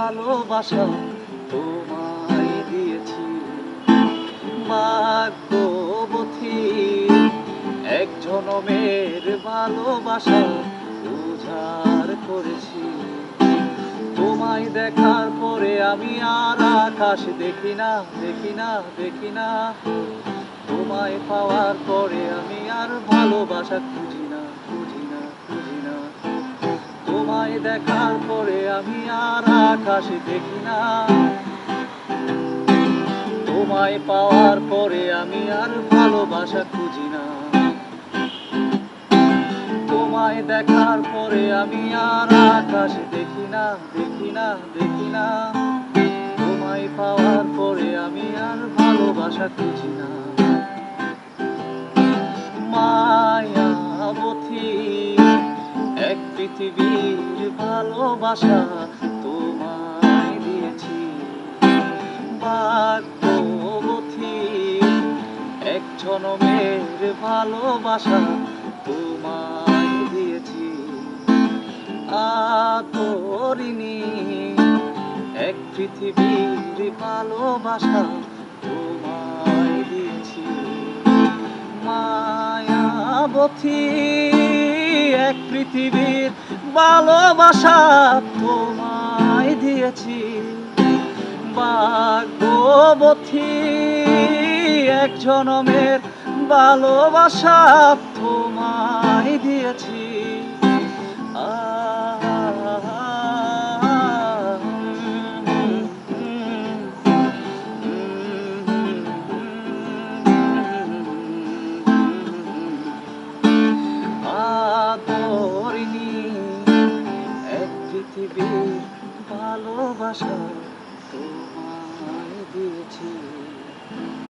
ভালোবাসা তোমায় দিয়েছি। ভাগ্যবতী এক জনমের ভালোবাসা উজাড় করেছি। তোমায় দেখার পরে আমি আর আকাশ দেখি না, দেখি না, দেখি না। তোমায় পাওয়ার পরে আমি আর ভালোবাসা খুঁজি না, খুঁজি না, খুঁজি না। তোমায় দেখার পরে আমি আর আকাশ দেখি না। তোমায় পাওয়ার পরে আমি আর ভালোবাসা খুঁজি না। তোমায় দেখার পরে আমি আর আকাশ দেখি না, দেখি না, দেখি না। তোমায় পাওয়ার পরে আমি আর ভালোবাসা খুঁজি না। মায়াবতী এক পৃথিবীর ভালোবাসা তোমায় দিয়েছি। ভাগ্যবতী এক জনমের ভালোবাসা তোমায় দিয়েছি। আদরিণী এক পৃথিবীর ভালোবাসা তোমায় দিয়েছি। মায়াবতী এক পৃথিবীর ভালোবাসা তোমায় দিয়েছি। ভাগ্যবতী এক জনমের ভালোবাসা তোমায় দিয়েছি। আদরিণী এক পৃথিবীর ভালোবাসা তোমায় দিয়েছি।